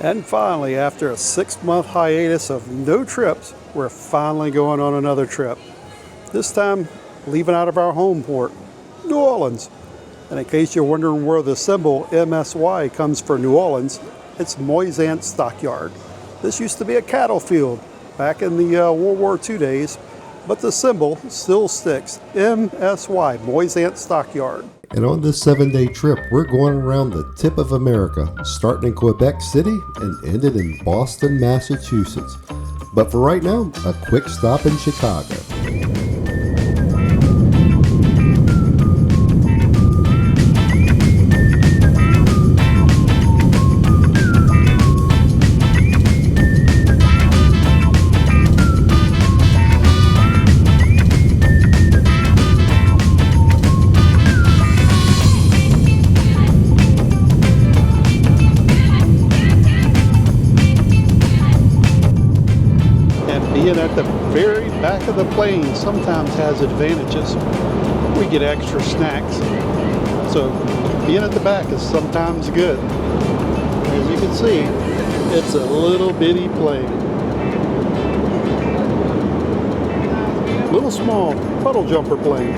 And finally, after a 6-month hiatus of no trips, we're finally going on another trip. This time, leaving out of our home port, New Orleans. And in case you're wondering where the symbol MSY comes for New Orleans, it's Moisant Stockyard. This used to be a cattle field back in the World War II days, but the symbol still sticks, MSY, Moisant Stockyard. And on this 7-day trip, we're going around the tip of America, starting in Quebec City and ending in Boston, Massachusetts. But for right now, a quick stop in Chicago. Being at the very back of the plane sometimes has advantages. We get extra snacks. So being at the back is sometimes good. As you can see, it's a little bitty plane. Little small puddle jumper plane.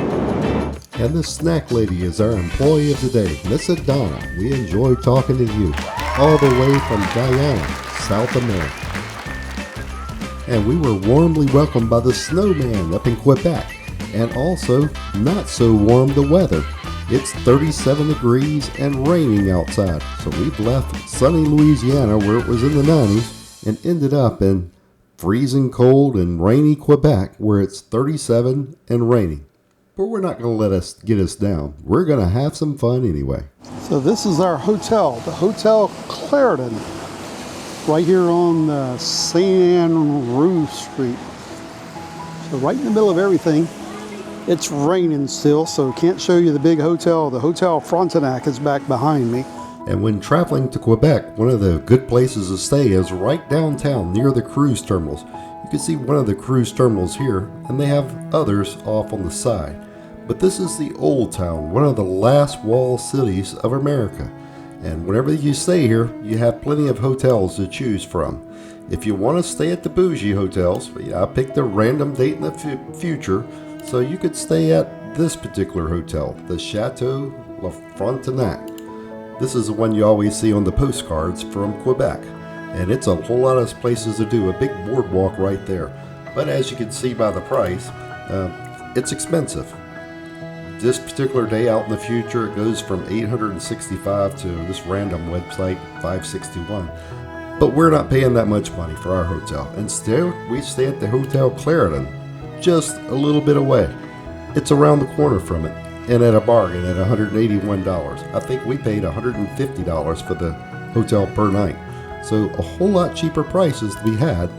And the snack lady is our employee of the day, Miss Donna. We enjoy talking to you, all the way from Guyana, South America. And we were warmly welcomed by the snowman up in Quebec. And also, not so warm the weather. It's 37 degrees and raining outside. So we've left sunny Louisiana where it was in the 90s and ended up in freezing cold and rainy Quebec where it's 37 and raining. But we're not going to let us get us down. We're going to have some fun anyway. So this is our hotel, the Hotel Clarendon. Right here on St. Anne Street. So right in the middle of everything. It's raining still, so can't show you the big hotel. The Hotel Frontenac is back behind me. And when traveling to Quebec, one of the good places to stay is right downtown near the cruise terminals. You can see one of the cruise terminals here, and they have others off on the side. But this is the Old Town, one of the last walled cities of America. And whenever you stay here, you have plenty of hotels to choose from. If you want to stay at the bougie hotels, I picked a random date in the future, so you could stay at this particular hotel, the Chateau La Frontenac. This is the one you always see on the postcards from Quebec. And it's a whole lot of places to do, a big boardwalk right there. But as you can see by the price, it's expensive. This particular day out in the future, it goes from $865 to this random website, $561. But we're not paying that much money for our hotel. Instead, we stay at the Hotel Clarendon, just a little bit away. It's around the corner from it, and at a bargain at $181. I think we paid $150 for the hotel per night. So a whole lot cheaper prices to be had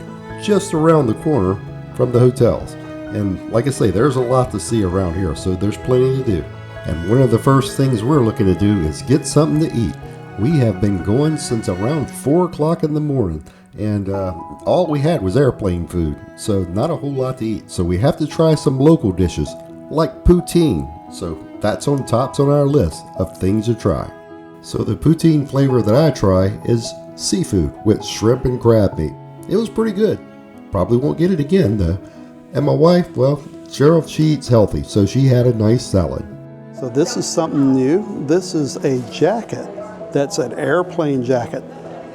just around the corner from the hotels. And like I say, there's a lot to see around here, so there's plenty to do. And one of the first things we're looking to do is get something to eat. We have been going since around 4 o'clock in the morning, and all we had was airplane food, so not a whole lot to eat. So we have to try some local dishes, like poutine. So that's on tops on our list of things to try. So the poutine flavor that I try is seafood with shrimp and crab meat. It was pretty good. Probably won't get it again though. And my wife, well, Cheryl, she eats healthy, so she had a nice salad. So this is something new. This is a jacket that's an airplane jacket.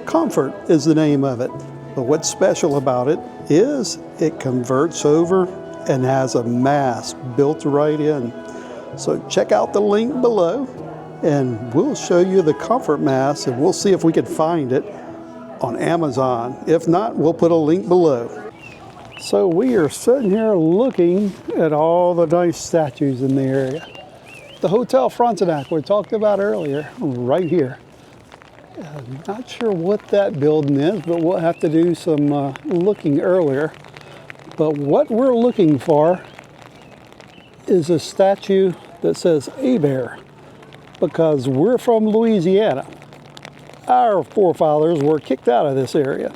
Comfort is the name of it. But what's special about it is it converts over and has a mask built right in. So check out the link below and we'll show you the comfort mask and we'll see if we can find it on Amazon. If not, we'll put a link below. So we are sitting here looking at all the nice statues in the area. The Hotel Frontenac we talked about earlier, right here. I'm not sure what that building is, but we'll have to do some looking earlier. But what we're looking for is a statue that says Bear, because we're from Louisiana. Our forefathers were kicked out of this area.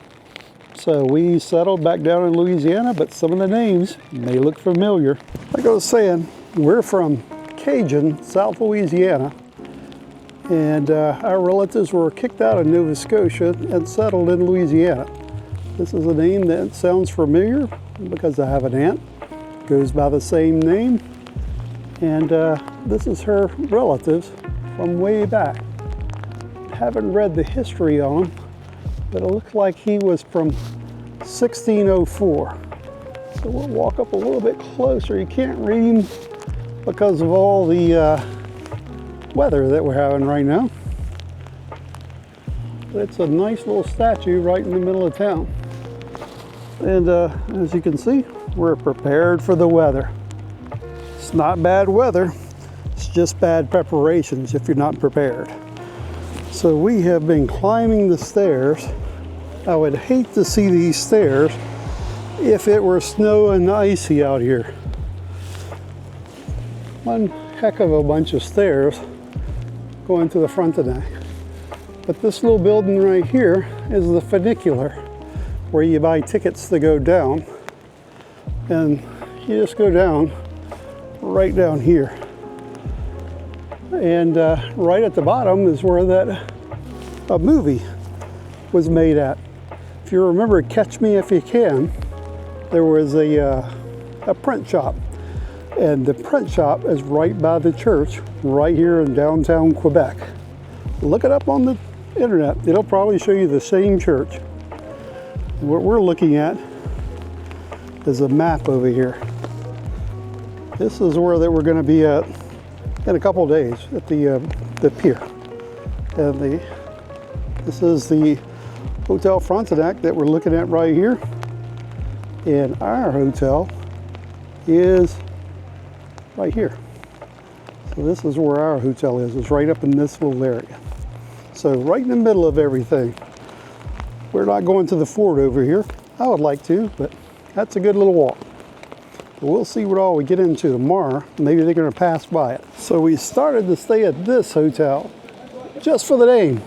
So we settled back down in Louisiana, but some of the names may look familiar. Like I was saying, we're from Cajun, South Louisiana. And our relatives were kicked out of Nova Scotia and settled in Louisiana. This is a name that sounds familiar because I have an aunt who goes by the same name. And this is her relatives from way back. Haven't read the history on him, but it looks like he was from 1604. So we'll walk up a little bit closer. You can't read him because of all the weather that we're having right now. But it's a nice little statue right in the middle of town. And as you can see, we're prepared for the weather. It's not bad weather, it's just bad preparations if you're not prepared. So we have been climbing the stairs. I would hate to see these stairs if it were snow and icy out here. One heck of a bunch of stairs going to the front today. But this little building right here is the funicular, where you buy tickets to go down. And you just go down right down here. And right at the bottom is where that movie was made at. If you remember Catch Me If You Can, there was a print shop. And the print shop is right by the church, right here in downtown Quebec. Look it up on the internet. It'll probably show you the same church. What we're looking at is a map over here. This is where that we're going to be at in a couple days at the pier. And this is the Hotel Frontenac that we're looking at right here. And our hotel is right here. So this is where our hotel is. It's right up in this little area. So right in the middle of everything. We're not going to the fort over here. I would like to, but that's a good little walk. But we'll see what all we get into tomorrow. Maybe they're going to pass by it. So we started to stay at this hotel just for the name.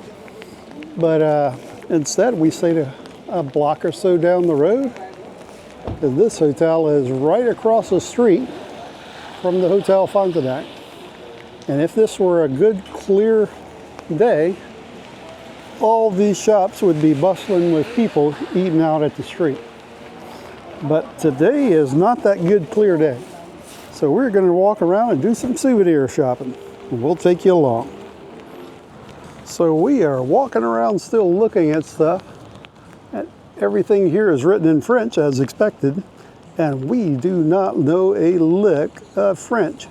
But instead we stayed a block or so down the road. And this hotel is right across the street from the Hotel Frontenac. And if this were a good, clear day, all these shops would be bustling with people eating out at the street. But today is not that good, clear day. So we're going to walk around and do some souvenir shopping. And we'll take you along. So we are walking around still looking at stuff. And everything here is written in French as expected. And we do not know a lick of French.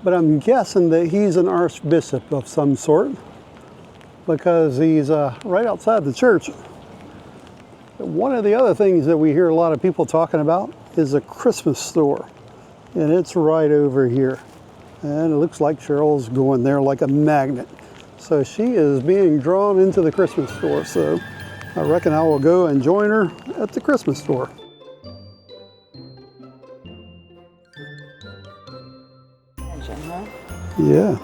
But I'm guessing that he's an archbishop of some sort, because he's right outside the church. One of the other things that we hear a lot of people talking about is a Christmas store. And it's right over here. And it looks like Cheryl's going there like a magnet. So she is being drawn into the Christmas store. So I reckon I will go and join her at the Christmas store. Yeah.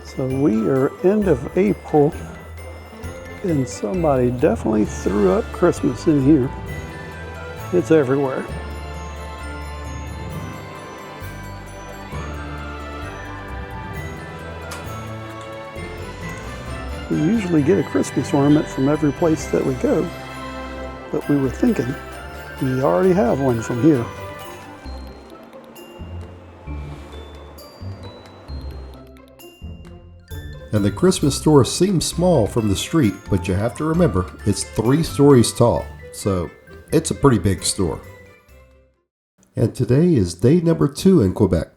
So we are end of April, and somebody definitely threw up Christmas in here. It's everywhere. We usually get a Christmas ornament from every place that we go, but we were thinking we already have one from here. And the Christmas store seems small from the street, but you have to remember it's 3 stories tall, so it's a pretty big store. And today is day number 2 in Quebec,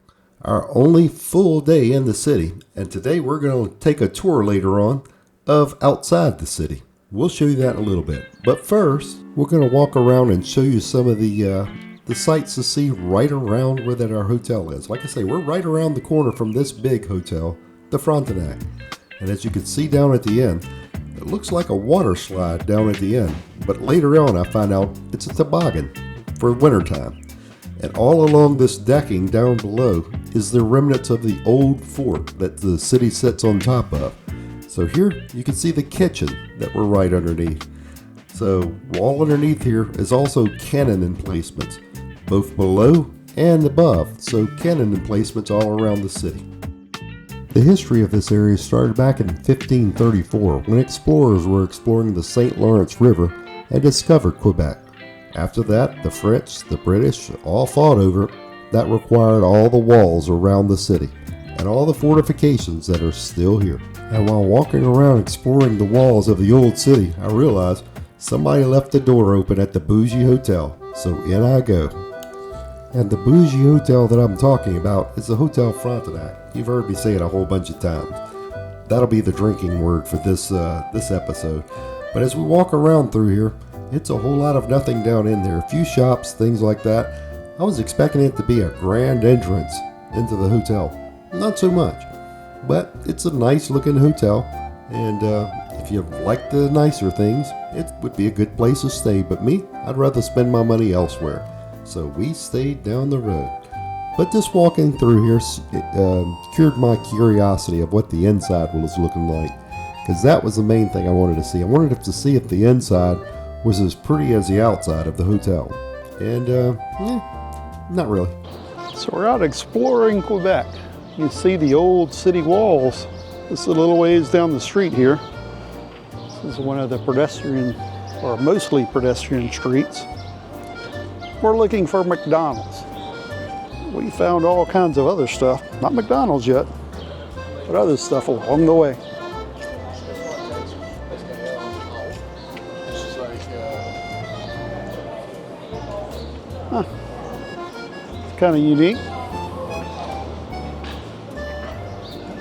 our only full day in the city. And today we're going to take a tour later on of outside the city. We'll show you that in a little bit. But first, we're going to walk around and show you some of the sights to see right around where that our hotel is. Like I say, we're right around the corner from this big hotel, the Frontenac. And as you can see down at the end, it looks like a water slide down at the end. But later on I find out it's a toboggan for wintertime. And all along this decking down below is the remnants of the old fort that the city sits on top of. So here you can see the kitchen that we're right underneath. So all underneath here is also cannon emplacements, both below and above. So cannon emplacements all around the city. The history of this area started back in 1534 when explorers were exploring the St. Lawrence River and discovered Quebec. After that, the French, the British all fought over it. That required all the walls around the city and all the fortifications that are still here. And while walking around exploring the walls of the old city, I realized somebody left the door open at the Bougie Hotel, so in I go. And the Bougie Hotel that I'm talking about is the Hotel Frontenac. You've heard me say it a whole bunch of times. That'll be the drinking word for this episode. But as we walk around through here, it's a whole lot of nothing down in there. A few shops, things like that. I was expecting it to be a grand entrance into the hotel. Not so much. But it's a nice looking hotel. And if you like the nicer things, it would be a good place to stay. But me, I'd rather spend my money elsewhere. So we stayed down the road. But just walking through here cured my curiosity of what the inside was looking like. Because that was the main thing I wanted to see. I wanted to see if the inside was as pretty as the outside of the hotel. And, not really. So we're out exploring Quebec. You can see the old city walls. This is a little ways down the street here. This is one of the pedestrian, or mostly pedestrian streets. We're looking for McDonald's. We found all kinds of other stuff. Not McDonald's yet, but other stuff along the way. Huh. It's kind of unique.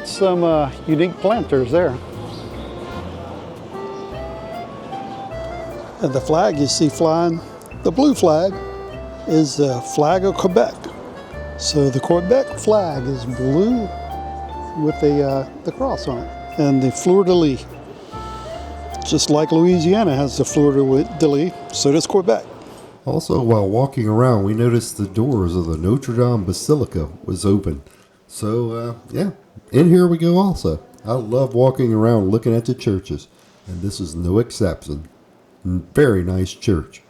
Some unique planters there. And the flag you see flying, the blue flag, is the flag of Quebec. So the Quebec flag is blue with the cross on it, and the fleur-de-lis. Just like Louisiana has the fleur-de-lis, so does Quebec. Also, while walking around, we noticed the doors of the Notre Dame Basilica was open. So, in here we go also. I love walking around looking at the churches, and this is no exception. Very nice church.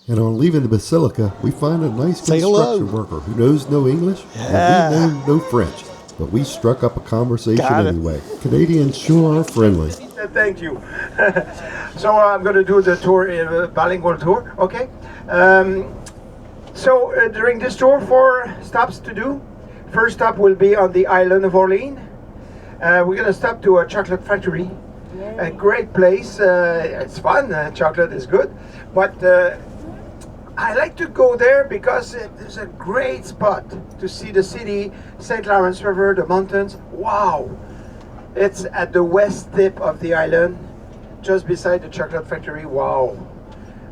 And on leaving the Basilica, we find a nice construction worker who knows no English and we know no French. But we struck up a conversation anyway. Canadians sure are friendly. Thank you. So I'm going to do the tour, bilingual tour, okay? So during this tour, 4 stops to do. First stop will be on the island of Orleans. We're going to stop to a chocolate factory. A great place. It's fun. Chocolate is good. But I like to go there because it's a great spot to see the city, St. Lawrence River, the mountains. Wow! It's at the west tip of the island, just beside the chocolate factory. Wow!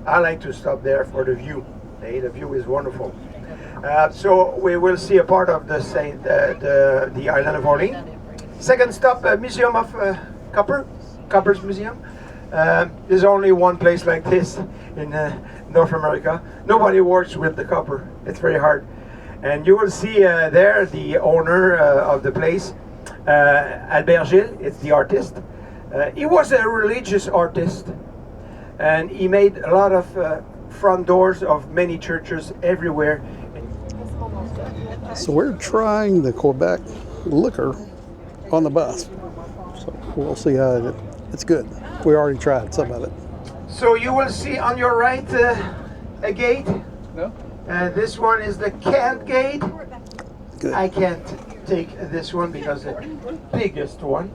I like to stop there for the view. Hey, the view is wonderful. So we will see a part of the island of Orleans. Second stop, Museum of Copper's Museum. There's only one place like this in North America. Nobody works with the copper. It's very hard. And you will see there the owner of the place Albert Gilles, it's the artist. He was a religious artist, and he made a lot of front doors of many churches everywhere. So we're trying the Quebec liquor on the bus. So we'll see how it's good. We already tried some of it. So you will see on your right a gate. No? This one is the Kent gate. Good. I can't take this one because the biggest one.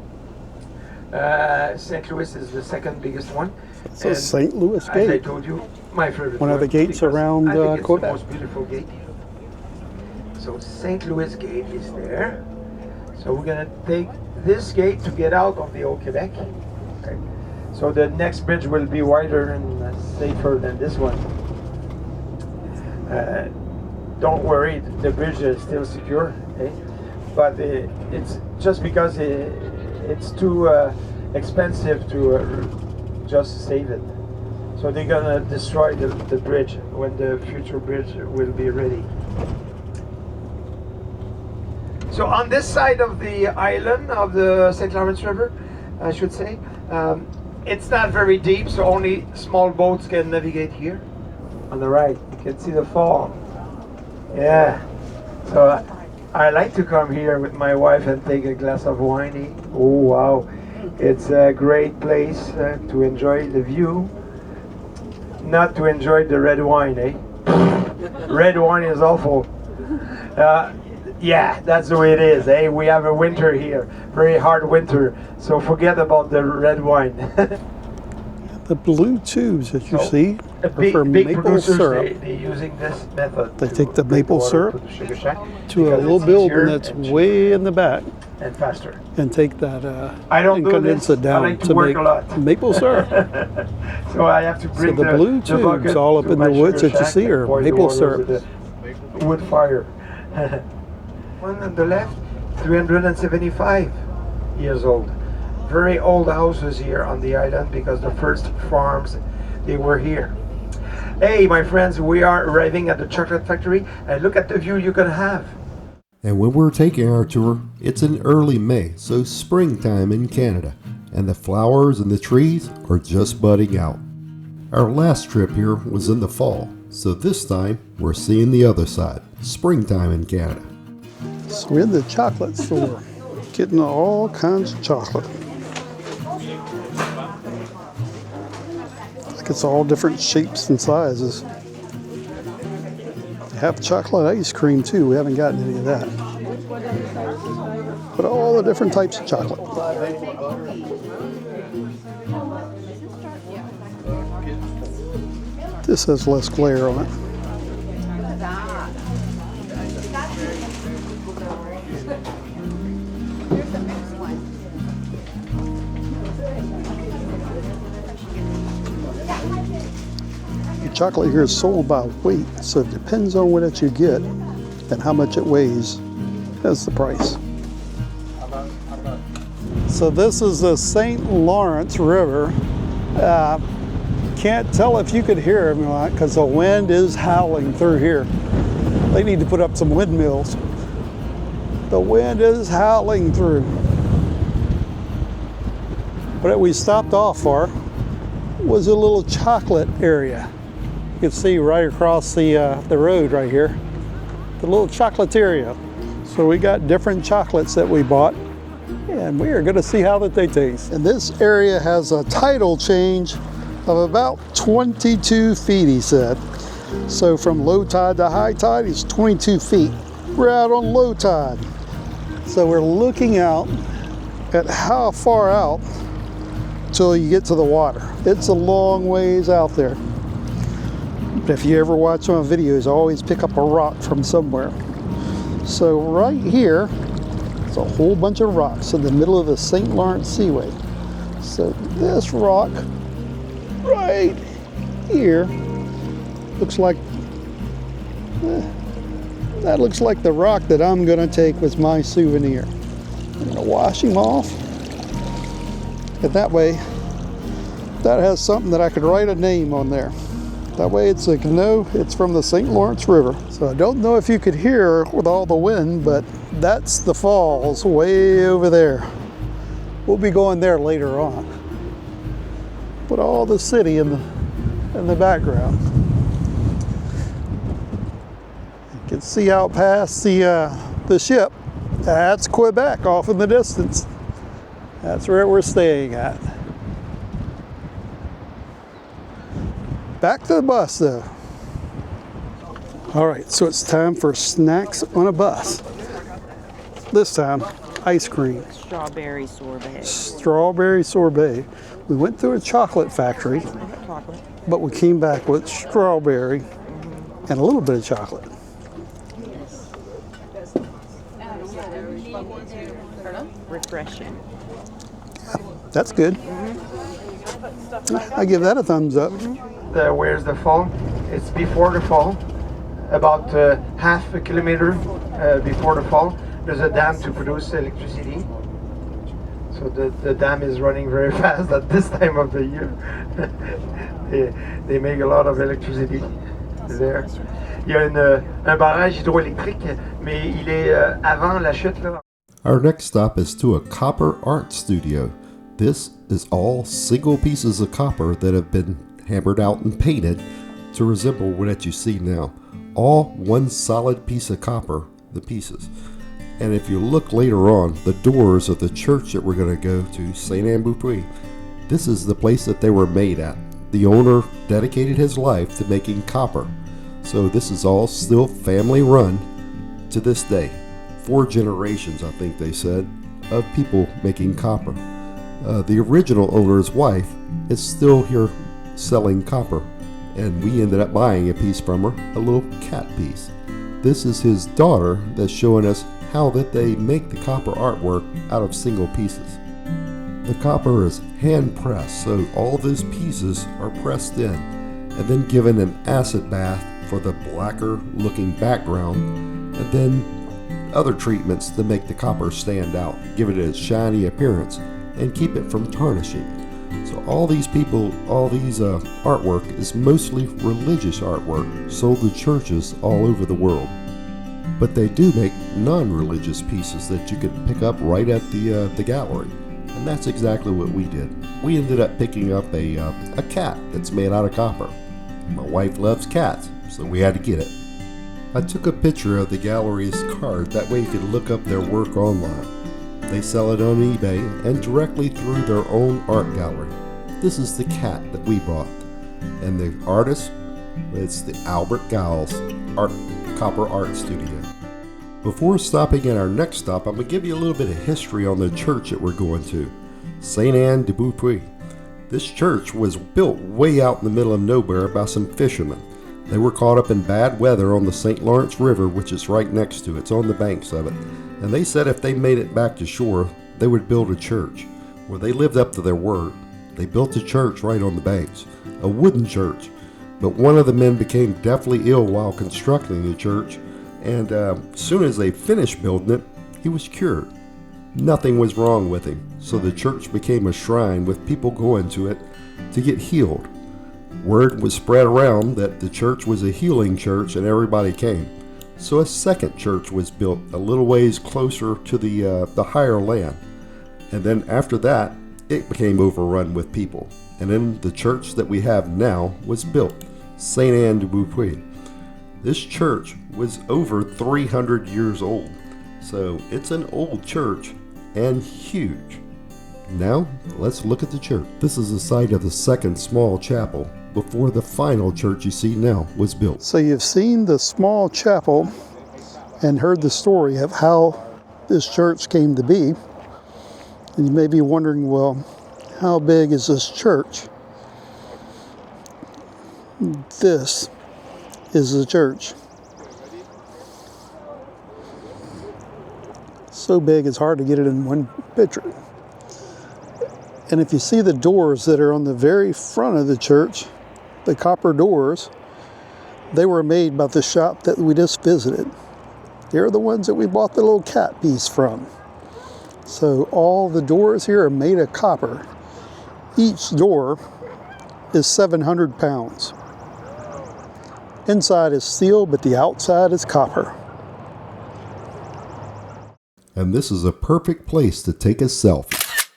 St. Louis is the second biggest one. So And St. Louis As I Gate. told you, my favorite One of the gates because around, I think it's Quebec. the most beautiful gate. So St. Louis Gate is there. So we're gonna take this gate to get out of the Old Quebec. Okay. So the next bridge will be wider and safer than this one. Don't worry, the bridge is still secure. Okay? But it's just because it's too expensive to just save it. So they're gonna destroy the bridge when the future bridge will be ready. So on this side of the island of the St. Lawrence River, I should say, it's not very deep, so only small boats can navigate here. On the right, you can see the fall. Yeah. So I like to come here with my wife and take a glass of wine. Oh wow, it's a great place to enjoy the view. Not to enjoy the red wine, eh? Red wine is awful. Yeah, that's the way it is, eh? We have a winter here, very hard winter, so forget about the red wine. The blue tubes that you So, see A are big, for big maple producers, syrup they're using this method. They to take the bring maple water syrup to the sugar shack to a because little it's building easier that's and way in the back and faster. and take that I don't and do condense this. it down I like to work make a lot. maple syrup. So I have to So bring the blue the bucket tubes all up to in my the woods sugar that you shack see and are boil the maple water syrup. with the wood fire. One on the left, 375 years old. Very old houses here on the island because the first farms, they were here. Hey, my friends, we are arriving at the chocolate factory and look at the view you can have. And when we're taking our tour, it's in early May, so springtime in Canada, and the flowers and the trees are just budding out. Our last trip here was in the fall, so this time we're seeing the other side, springtime in Canada. So we're in the chocolate store, getting all kinds of chocolate. Like it's all different shapes and sizes. They have chocolate ice cream too. We haven't gotten any of that. But all the different types of chocolate. This has less glare on it. Chocolate here is sold by weight, so it depends on what you get and how much it weighs as the price. So this is the St. Lawrence River. Can't tell if you could hear it because the wind is howling through here. They need to put up some windmills. The wind is howling through. What we stopped off for was a little chocolate area. You can see right across the road right here, the little chocolateria. So we got different chocolates that we bought, and we are going to see how that they taste. And this area has a tidal change of about 22 feet, he said. So from low tide to high tide is 22 feet. We're out on low tide. So we're looking out at how far out till you get to the water. It's a long ways out there. If you ever watch my videos, I always pick up a rock from somewhere. So right here, it's a whole bunch of rocks in the middle of the St. Lawrence Seaway. So this rock right here looks like, that looks like the rock that I'm gonna take with my souvenir. I'm gonna wash him off. And that way, that has something that I could write a name on there. That way it's like, no, it's from the St. Lawrence River. So I don't know if you could hear with all the wind, but that's the falls way over there. We'll be going there later on. But all the city in the background. You can see out past the ship. That's Quebec off in the distance. That's where we're staying at. Back to the bus though. All right, so it's time for snacks on a bus. This time, ice cream. Strawberry sorbet. Strawberry sorbet. We went through a chocolate factory, Chocolate. but we came back with strawberry and a little bit of chocolate. Refreshing. That's good. I give that a thumbs up. Where's the fall? It's before the fall, about half a kilometer before the fall. There's a dam to produce electricity. So the dam is running very fast at this time of the year. they make a lot of electricity there. Il y a un barrage hydroélectrique, mais il est avant la chute là. Our next stop is to a copper art studio. This is all single pieces of copper that have been hammered out and painted to resemble what you see now. All one solid piece of copper, the pieces. And if you look later on, the doors of the church that we're going to go to, Sainte-Anne-de-Beaupre, this is the place that they were made at. The owner dedicated his life to making copper. So this is all still family run to this day. 4 generations, I think they said, of people making copper. The original owner's wife is still here selling copper, and we ended up buying a piece from her, a little cat piece. This is his daughter that's showing us how that they make the copper artwork out of single pieces. The copper is hand pressed, so all those pieces are pressed in and then given an acid bath for the blacker looking background, and then other treatments to make the copper stand out, give it a shiny appearance and keep it from tarnishing. So all these people, all these artwork is mostly religious artwork sold to churches all over the world. But they do make non-religious pieces that you can pick up right at the gallery. And that's exactly what we did. We ended up picking up a cat that's made out of copper. My wife loves cats, so we had to get it. I took a picture of the gallery's card, that way you could look up their work online. They sell it on eBay and directly through their own art gallery. This is the cat that we bought. And the artist, it's the Albert Giles Copper Art Studio. Before stopping at our next stop, I'm going to give you a little bit of history on the church that we're going to. Sainte-Anne-de-Beaupre. This church was built way out in the middle of nowhere by some fishermen. They were caught up in bad weather on the St. Lawrence River, which is right next to it. It's on the banks of it. And they said if they made it back to shore, they would build a church. Well, they lived up to their word. They built a church right on the banks, a wooden church. But one of the men became deathly ill while constructing the church, and as soon as they finished building it, he was cured. Nothing was wrong with him, so the church became a shrine with people going to it to get healed. Word was spread around that the church was a healing church and everybody came. So a second church was built a little ways closer to the higher land. And then after that, it became overrun with people. And then the church that we have now was built, Sainte-Anne-de-Beaupre. This church was over 300 years old. So it's an old church and huge. Now, let's look at the church. This is the site of the second small chapel before the final church you see now was built. So you've seen the small chapel and heard the story of how this church came to be. And you may be wondering, well, how big is this church? This is the church. So big it's hard to get it in one picture. And if you see the doors that are on the very front of the church, the copper doors, they were made by the shop that we just visited. They're the ones that we bought the little cat piece from. So all the doors here are made of copper. Each door is 700 pounds. Inside is steel, but the outside is copper. And this is a perfect place to take a selfie.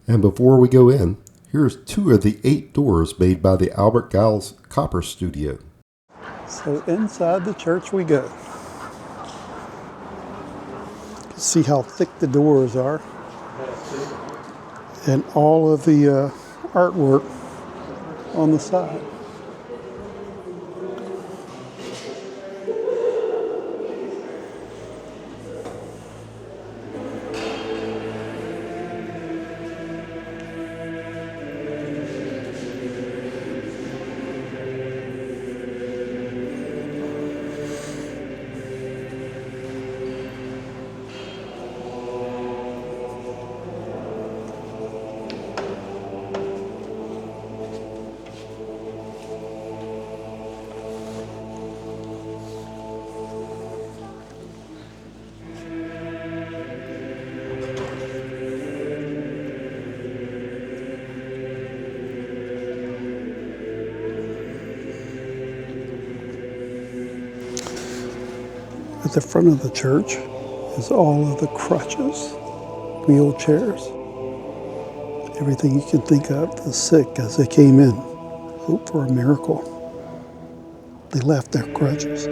And before we go in, here's 2 of the 8 doors made by the Albert Giles Copper Studio. So inside the church we go. See how thick the doors are. And all of the artwork on the side. At the front of the church is all of the crutches, wheelchairs, everything you can think of, the sick as they came in, hope for a miracle. They left their crutches.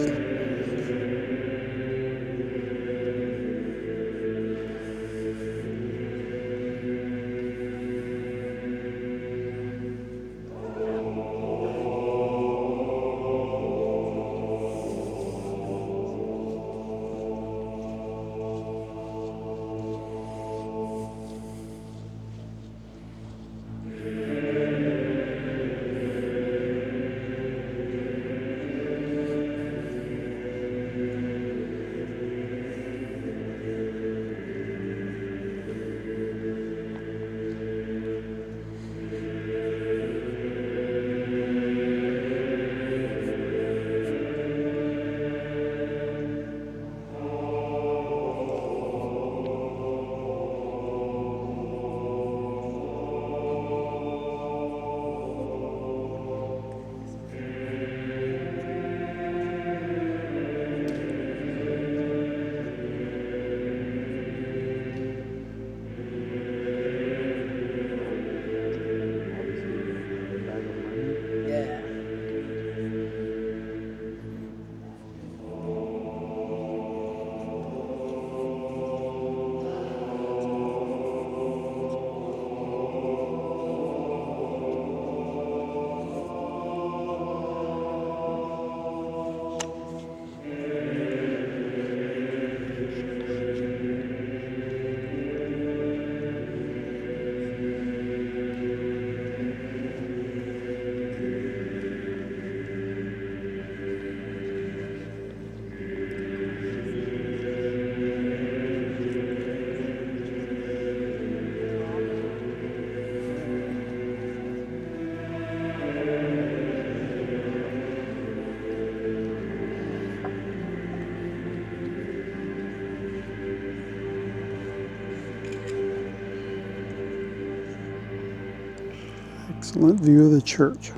Excellent view of the church.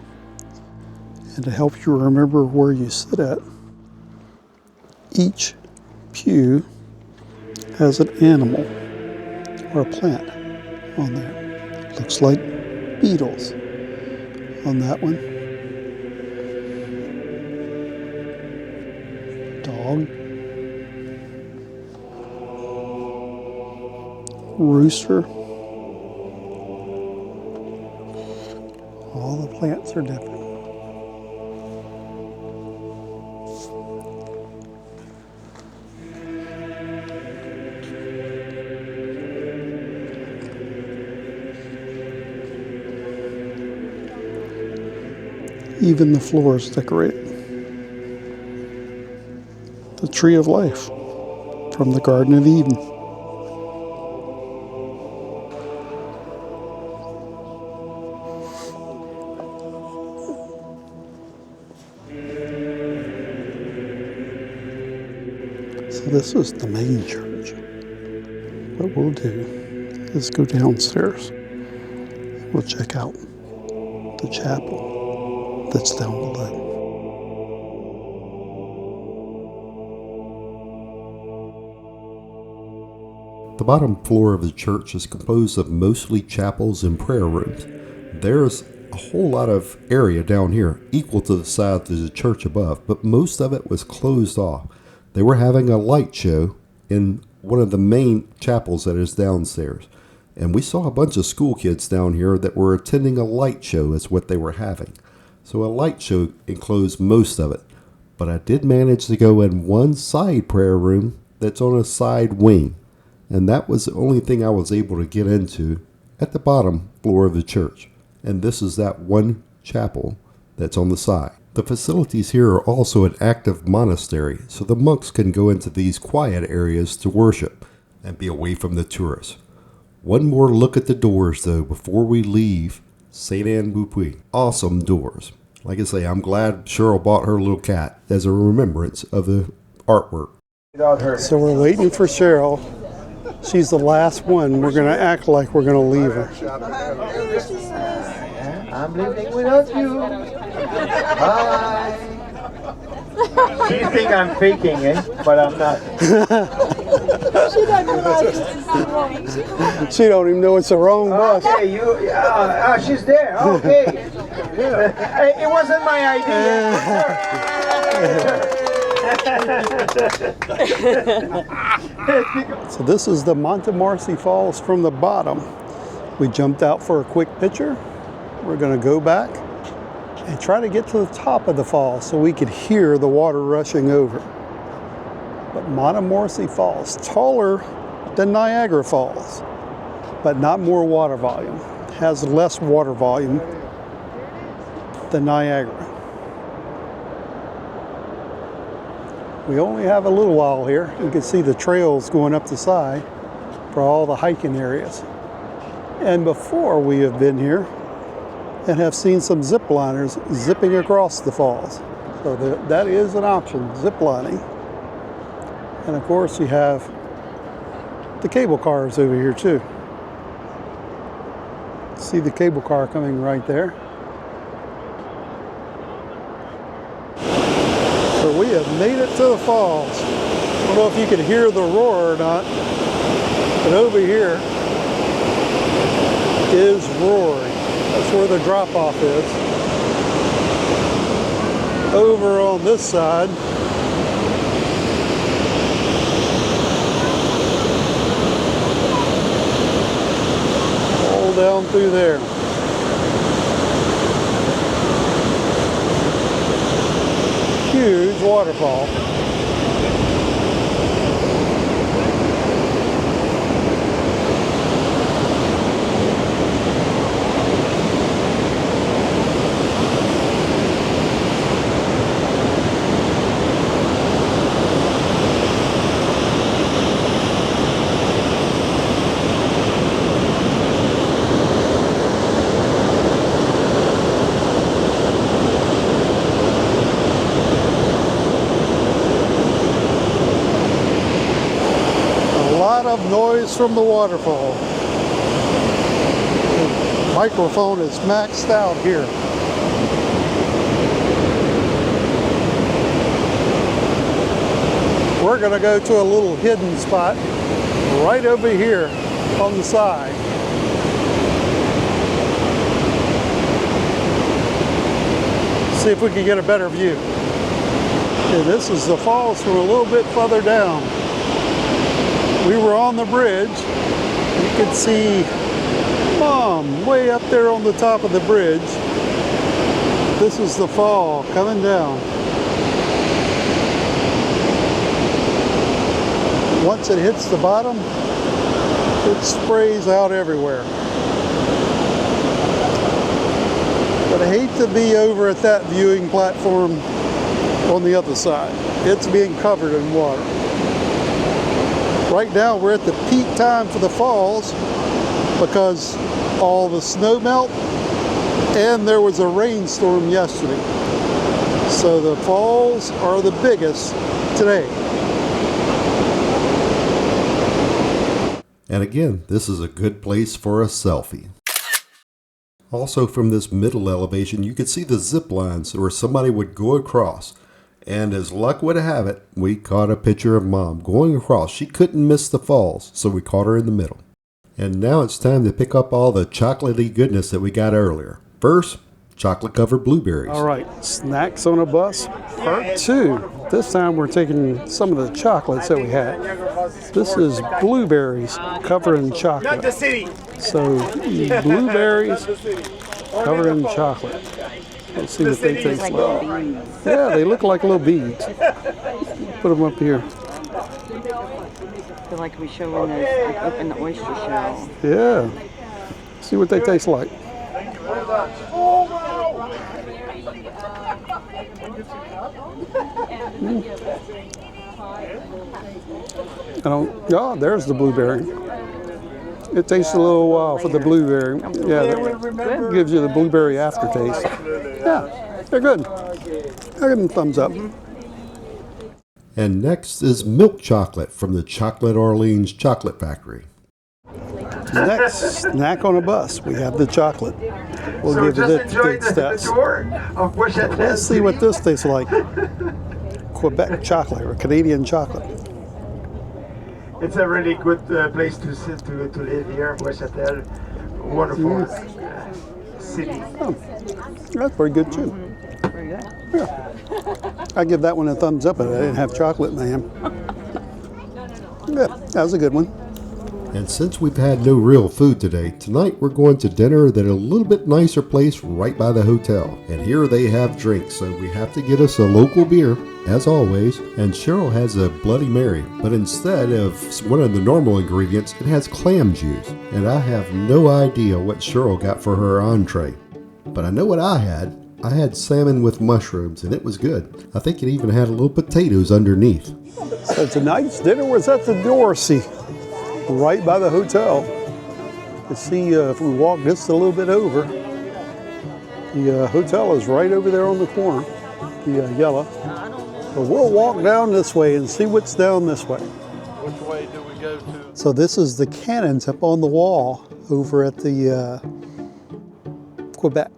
And to help you remember where you sit at, each pew has an animal or a plant on there. Looks like beetles on that one. Dog. Rooster. All the plants are different. Even the floor is decorated. The tree of life from the Garden of Eden. So this is the main church. What we'll do is go downstairs. We'll check out the chapel that's down below. The bottom floor of the church is composed of mostly chapels and prayer rooms. There's a whole lot of area down here, equal to the size of the church above, but most of it was closed off. They were having a light show in one of the main chapels that is downstairs. And we saw a bunch of school kids down here that were attending a light show is what they were having. So a light show enclosed most of it. But I did manage to go in one side prayer room that's on a side wing. And that was the only thing I was able to get into at the bottom floor of the church. And this is that one chapel that's on the side. The facilities here are also an active monastery, so the monks can go into these quiet areas to worship and be away from the tourists. One more look at the doors though before we leave Sainte-Anne-de-Beaupre. Awesome doors. Like I say, I'm glad Cheryl bought her little cat as a remembrance of the artwork. So we're waiting for Cheryl. She's the last one. We're going to act like we're going to leave her. I'm living without you. Bye. She think I'm faking it, but I'm not. She don't even know it's the wrong bus. Okay, she's there. Okay. It wasn't my idea. So this is the Montmorency Falls from the bottom. We jumped out for a quick picture. We're going to go back and try to get to the top of the falls so we could hear the water rushing over. But Montmorency Falls, taller than Niagara Falls, but not more water volume. Has less water volume than Niagara. We only have a little while here. You can see the trails going up the side for all the hiking areas. And before we have been here and have seen some zip liners zipping across the falls. So that is an option, zip lining. And of course you have the cable cars over here too. See the cable car coming right there. So we have made it to the falls. I don't know if you can hear the roar or not, but over here is roaring. That's where the drop-off is. Over on this side, all down through there. Huge waterfall. Noise from the waterfall. The microphone is maxed out here. We're going to go to a little hidden spot right over here on the side. See if we can get a better view. Okay, this is the falls from a little bit further down. We were on the bridge. You could see Mom way up there on the top of the bridge. This is the fall coming down. Once it hits the bottom, it sprays out everywhere. But I hate to be over at that viewing platform on the other side. It's being covered in water. Right now we're at the peak time for the falls because all the snow melt and there was a rainstorm yesterday. So the falls are the biggest today. And again, this is a good place for a selfie. Also from this middle elevation, you could see the zip lines where somebody would go across. And as luck would have it, we caught a picture of Mom going across. She couldn't miss the falls, so we caught her in the middle. And now it's time to pick up all the chocolatey goodness that we got earlier. First, chocolate-covered blueberries. All right, snacks on a bus, part 2. This time we're taking some of the chocolates that we had. This is blueberries covered in chocolate. So blueberries covered in chocolate. Let's see what they taste like. Yeah, they look like little beads. Put them up here. I feel like we show in those, like open the oyster shell. Yeah. See what they taste like. Oh, there's the blueberry. It takes a little while for the blueberry. Yeah, that gives you the blueberry aftertaste. Yeah, they're good. I give them thumbs up. And next is milk chocolate from the Chocolate Orleans Chocolate Factory. Next, snack on a bus. We have the chocolate. We'll So give just it enjoy the the tour of Bush at Let's see what this tastes like. Quebec chocolate or Canadian chocolate. It's a really good place to live here, Bush-Chatel. Wonderful city. Oh, that's pretty good too. Very good. Yeah. I give that one a thumbs up, but I didn't have chocolate in the ham. Yeah, that was a good one. And since we've had no real food today, tonight we're going to dinner at a little bit nicer place right by the hotel. And here they have drinks, so we have to get us a local beer, as always. And Cheryl has a Bloody Mary, but instead of one of the normal ingredients, it has clam juice. And I have no idea what Cheryl got for her entree. But I know what I had. I had salmon with mushrooms, and it was good. I think it even had a little potatoes underneath. So tonight's dinner was at the Dorsey, right by the hotel. You see, if we walk just a little bit over, the hotel is right over there on the corner, the yellow. So we'll walk down this way and see what's down this way. Which way do we go to? So this is the cannons up on the wall over at the Quebec.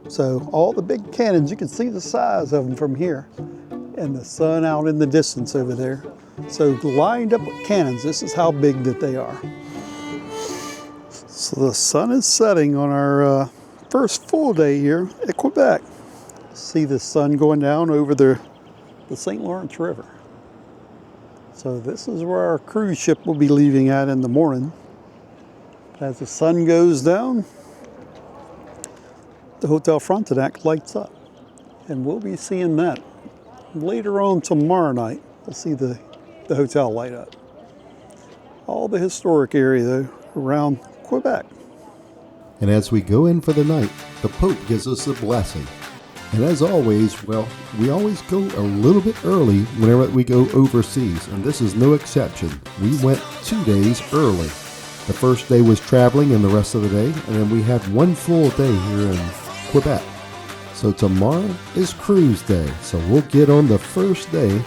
So all the big cannons, you can see the size of them from here, and the sun out in the distance over there. So lined up with cannons, this is how big that they are. So the sun is setting on our first full day here at Quebec. See the sun going down over the St. Lawrence River. So this is where our cruise ship will be leaving at in the morning. As the sun goes down, the hotel Frontenac lights up. And we'll be seeing that later on tomorrow night. We'll see the hotel light up. All the historic area though around Quebec. And as we go in for the night, the Pope gives us a blessing. And as always, well, we always go a little bit early whenever we go overseas, and this is no exception. We went 2 days early. The first day was traveling and the rest of the day, and then we had one full day here in Quebec. So tomorrow is cruise day, so we'll get on the first day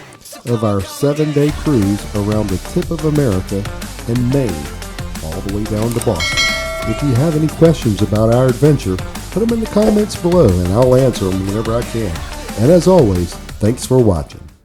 of our 7-day cruise around the tip of America in Maine, all the way down to Boston. If you have any questions about our adventure, put them in the comments below and I'll answer them whenever I can. And as always, thanks for watching.